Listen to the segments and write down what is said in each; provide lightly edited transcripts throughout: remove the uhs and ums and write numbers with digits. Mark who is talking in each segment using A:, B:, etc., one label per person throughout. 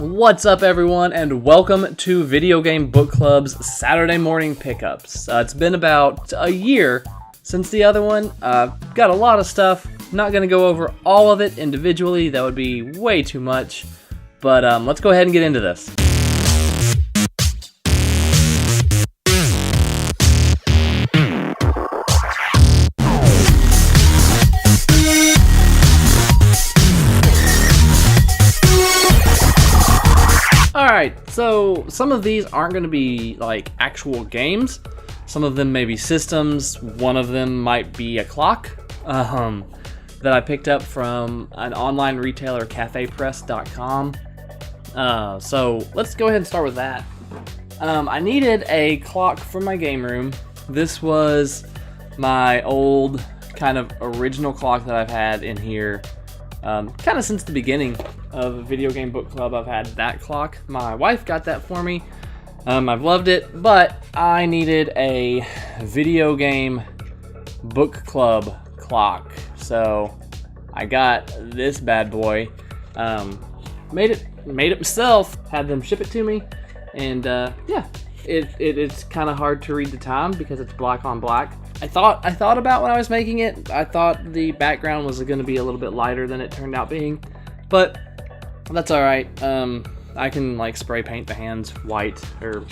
A: What's up, everyone, and welcome to Video Game Book Club's Saturday morning pickups. It's been about a year since the other one. Got a lot of stuff. Not going to go over all of it individually. That would be way too much. But let's go ahead and get into this. Alright, so some of these aren't going to be like actual games. Some of them may be systems. One of them might be a clock that I picked up from an online retailer, CafePress.com. So let's go ahead and start with that. I needed a clock for my game room. This was my old kind of original clock that I've had in here kind of since the beginning of Video Game Book Club. I've had that clock. My wife got that for me. I've loved it, but I needed a Video Game Book Club clock. So I got this bad boy. Made it myself. Had them ship it to me, and yeah, it's kind of hard to read the time because it's black on black. I thought about when I was making it. I thought the background was going to be a little bit lighter than it turned out being, but that's all right. I can like spray paint the hands white or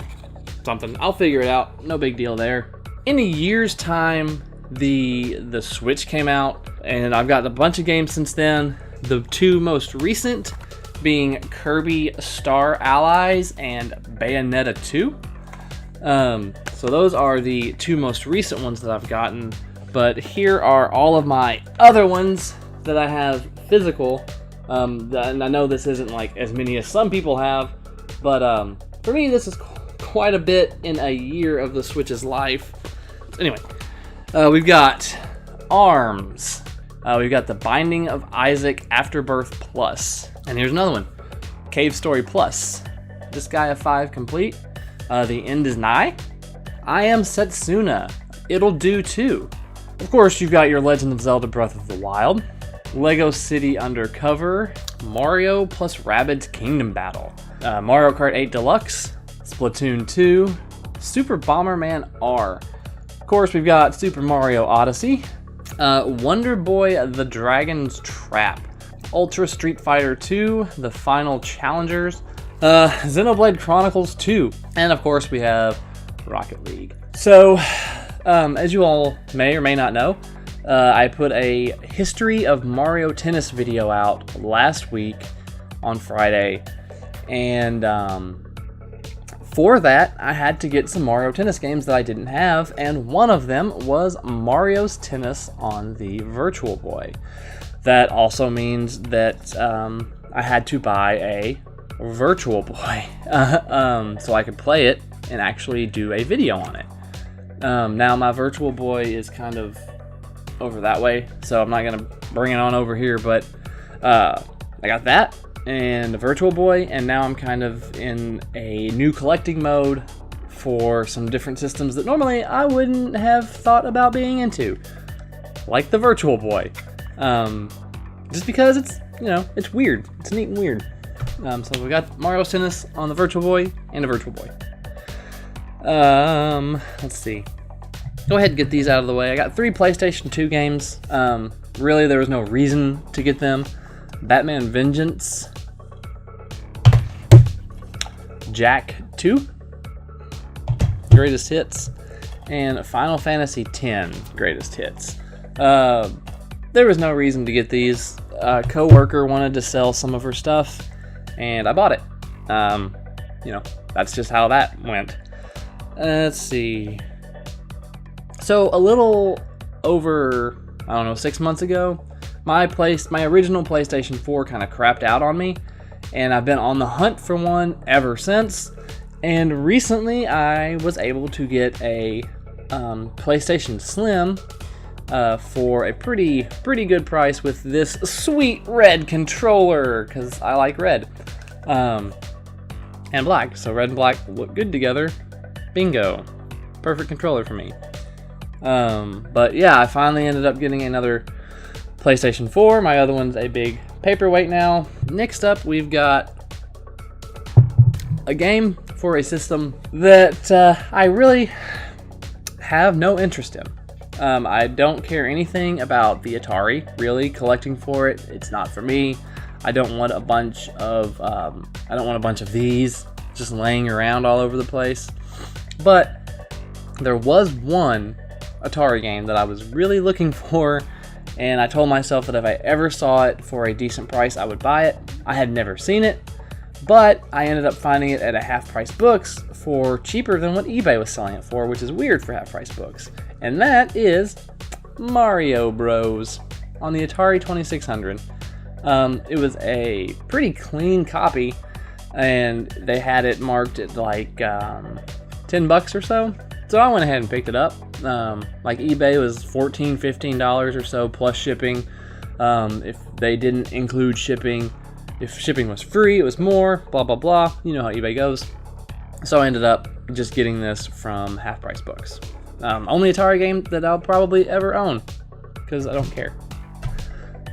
A: something. I'll figure it out. No big deal there. In a year's time, the Switch came out, and I've got a bunch of games since then. The two most recent being Kirby Star Allies and Bayonetta 2. So those are the two most recent ones that I've gotten, but here are all of my other ones that I have physical. And I know this isn't like as many as some people have, but for me this is quite a bit in a year of the Switch's life. Anyway, we've got ARMS. We've got The Binding of Isaac Afterbirth Plus. And here's another one, Cave Story Plus. This guy a 5 complete. The End is Nigh. I Am Setsuna. It'll Do Too. Of course, you've got your Legend of Zelda Breath of the Wild, Lego City Undercover, Mario plus Rabbids Kingdom Battle, Mario Kart 8 Deluxe, Splatoon 2, Super Bomberman R. Of course, we've got Super Mario Odyssey, Wonder Boy The Dragon's Trap, Ultra Street Fighter 2, The Final Challengers, Xenoblade Chronicles 2, and of course we have Rocket League. So, as you all may or may not know, I put a History of Mario Tennis video out last week on Friday, and for that I had to get some Mario Tennis games that I didn't have, and one of them was Mario's Tennis on the Virtual Boy. That also means that I had to buy a Virtual Boy so I could play it and actually do a video on it. Now my Virtual Boy is kind of over that way, so I'm not gonna bring it on over here, but I got that and a Virtual Boy, and now I'm kind of in a new collecting mode for some different systems that normally I wouldn't have thought about being into, like the Virtual Boy, just because it's, you know, it's weird. It's neat and weird. So we got Mario's Tennis on the Virtual Boy and a Virtual Boy. Let's see. Go ahead and get these out of the way. I got 3 PlayStation 2 games. Really, there was no reason to get them. Batman Vengeance, Jak II, Greatest Hits, and Final Fantasy X, Greatest Hits. There was no reason to get these. A coworker wanted to sell some of her stuff, and I bought it. You know, that's just how that went. Let's see. So a little over, I don't know, 6 months ago, my original PlayStation 4 kind of crapped out on me, and I've been on the hunt for one ever since. And recently I was able to get a PlayStation Slim for a pretty good price with this sweet red controller, because I like red, and black, so red and black look good together. Bingo, perfect controller for me. But yeah, I finally ended up getting another PlayStation 4. My other one's a big paperweight now. Next up, we've got a game for a system that I really have no interest in. I don't care anything about the Atari, really. Collecting for it, it's not for me. I don't want a bunch of these just laying around all over the place. But there was one Atari game that I was really looking for, and I told myself that if I ever saw it for a decent price, I would buy it. I had never seen it, but I ended up finding it at a half-price books for cheaper than what eBay was selling it for, which is weird for half-price books. And that is Mario Bros. On the Atari 2600. It was a pretty clean copy, and they had it marked at like $10 or so. So I went ahead and picked it up. Like eBay was $14, $15 or so plus shipping. If they didn't include shipping, if shipping was free, it was more, blah, blah, blah. You know how eBay goes. So I ended up just getting this from Half Price Books. Only Atari game that I'll probably ever own, because I don't care.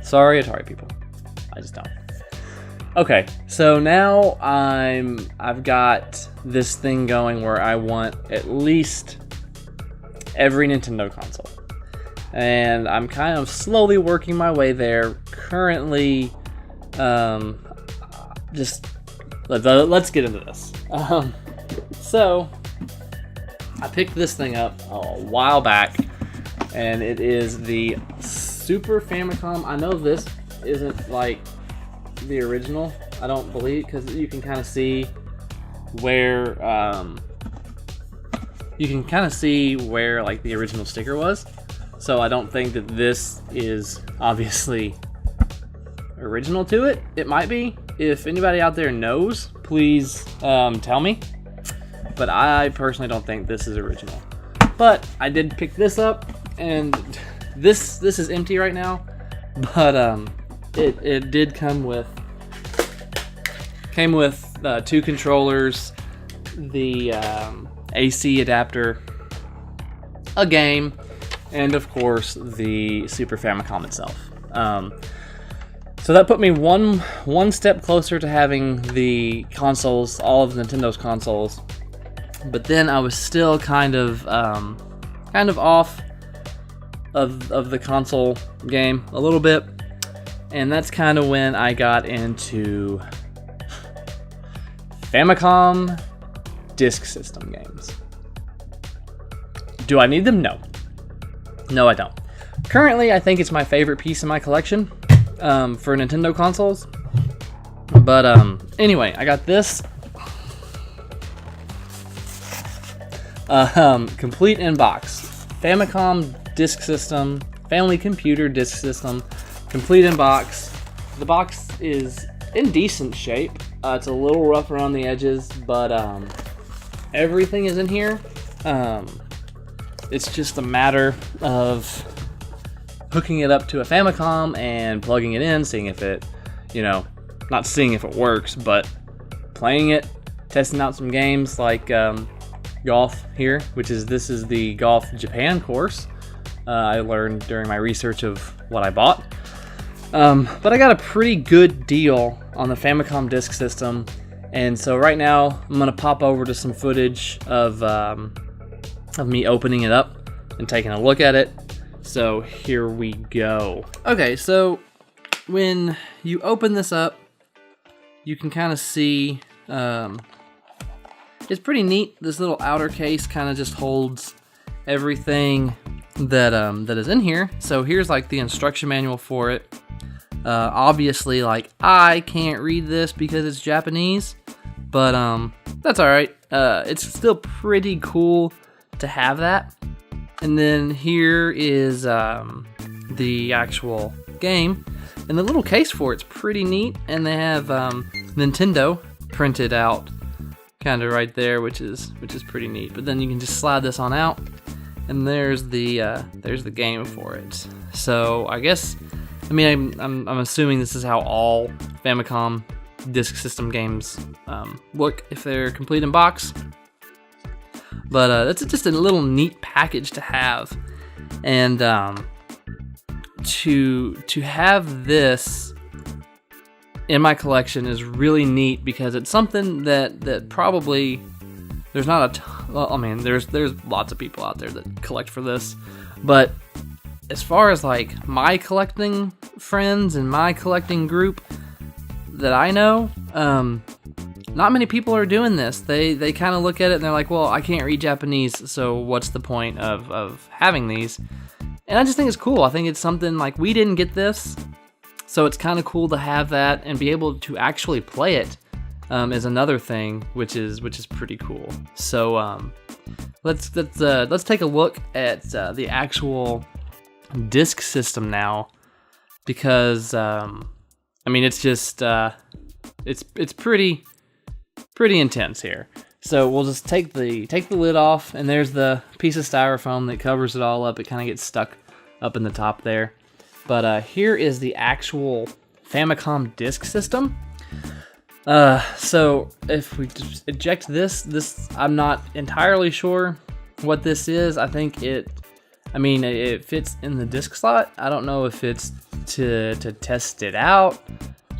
A: Sorry, Atari people. I just don't. Okay, so now I've got this thing going where I want at least every Nintendo console. And I'm kind of slowly working my way there. Currently, let's get into this. So, I picked this thing up a while back, and it is the Super Famicom. I know this isn't like the original, I don't believe, because you can kind of see where like the original sticker was. So I don't think that this is obviously original to it. It might be. If anybody out there knows, please tell me. But I personally don't think this is original. But I did pick this up, and this is empty right now. But it did came with 2 controllers, the AC adapter, a game, and of course the Super Famicom itself. So that put me one step closer to having the consoles, all of Nintendo's consoles. But then I was still kind of off of the console game a little bit, and that's kind of when I got into Famicom Disk System games. Do I need them? No. No, I don't. Currently, I think it's my favorite piece in my collection for Nintendo consoles. But anyway, I got this complete in box. Famicom Disk System, Family Computer Disk System, complete in box. The box is in decent shape. It's a little rough around the edges, but everything is in here. It's just a matter of hooking it up to a Famicom and plugging it in, seeing if it, not seeing if it works, but playing it, testing out some games like golf here, this is the Golf Japan course I learned during my research of what I bought. But I got a pretty good deal on the Famicom Disk System, and so right now I'm gonna pop over to some footage of me opening it up and taking a look at it. So here we go. Okay, so when you open this up, you can kind of see it's pretty neat. This little outer case kind of just holds everything that is in here. So here's like the instruction manual for it. Obviously, like, I can't read this because it's Japanese, but that's all right. It's still pretty cool to have that. And then here is the actual game, and the little case for it's pretty neat. And they have Nintendo printed out, kind of right there, which is pretty neat. But then you can just slide this on out, and there's the game for it. So I guess, I'm assuming this is how all Famicom Disk System games look if they're complete in box. But that's just a little neat package to have, and to have this in my collection is really neat because it's something that probably there's not a well, I mean, there's lots of people out there that collect for this, but as far as like my collecting friends and my collecting group that I know, not many people are doing this. They kind of look at it and they're like, well, I can't read Japanese, so what's the point of having these? And I just think it's cool. I think it's something like we didn't get this, so it's kind of cool to have that and be able to actually play it. Is another thing, which is pretty cool. So let's take a look at the actual disc system now, because I mean it's just it's pretty intense here. So we'll just take the lid off, and there's the piece of styrofoam that covers it all up. It kind of gets stuck up in the top there. But here is the actual Famicom disc system. So if we just eject this, I'm not entirely sure what this is. I think it fits in the disc slot. I don't know if it's to test it out,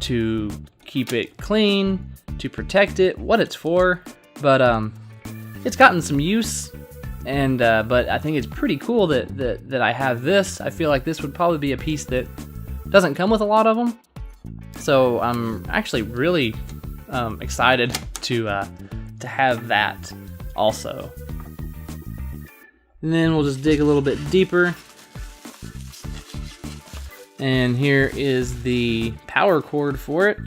A: to keep it clean, to protect it, what it's for, but it's gotten some use, and but I think it's pretty cool that I have this. I feel like this would probably be a piece that doesn't come with a lot of them, so I'm actually really excited to have that also. And then we'll just dig a little bit deeper. And here is the power cord for it.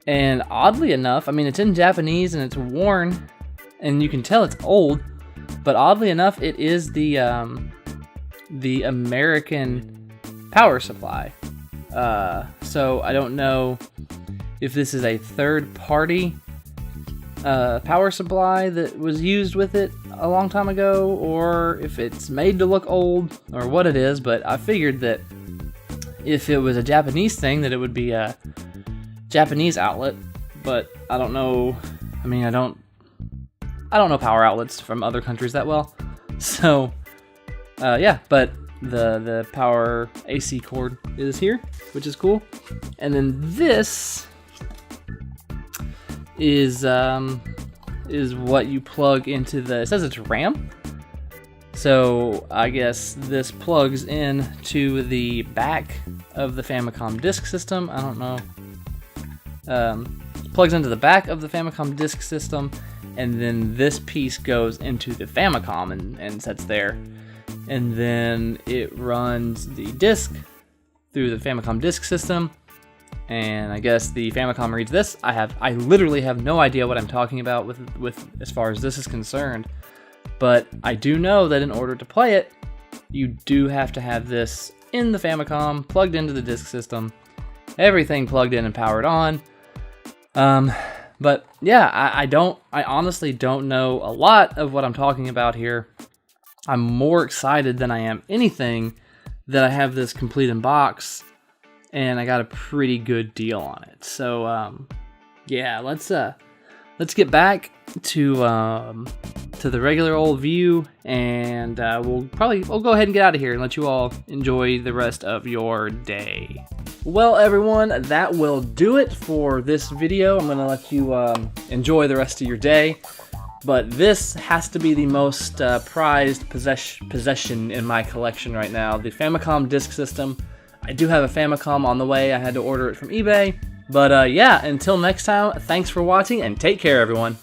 A: And oddly enough, I mean, it's in Japanese and it's worn, and you can tell it's old, but oddly enough, it is the American power supply. So I don't know if this is a third-party power supply that was used with it a long time ago, or if it's made to look old, or what it is, but I figured that if it was a Japanese thing, that it would be a Japanese outlet, but I don't know. I mean, I don't know power outlets from other countries that well, so yeah, but the power AC cord is here, which is cool. And then this is what you plug into the, it says it's RAM, so I guess this plugs in to the back of the Famicom disk system. I don't know, plugs into the back of the Famicom disk system, and then this piece goes into the Famicom and sits there, and then it runs the disc through the Famicom disk system. And I guess the Famicom reads this. I literally have no idea what I'm talking about with as far as this is concerned, but I do know that in order to play it, you do have to have this in the Famicom, plugged into the disk system, everything plugged in and powered on. But yeah, I honestly don't know a lot of what I'm talking about here. I'm more excited than I am anything that I have this complete in box, and I got a pretty good deal on it. So yeah, let's get back to the regular old view, and we'll go ahead and get out of here and let you all enjoy the rest of your day. Well, everyone, that will do it for this video. I'm gonna let you enjoy the rest of your day. But this has to be the most prized possession in my collection right now, the Famicom disk system. I do have a Famicom on the way. I had to order it from eBay. But yeah, until next time, thanks for watching, and take care, everyone.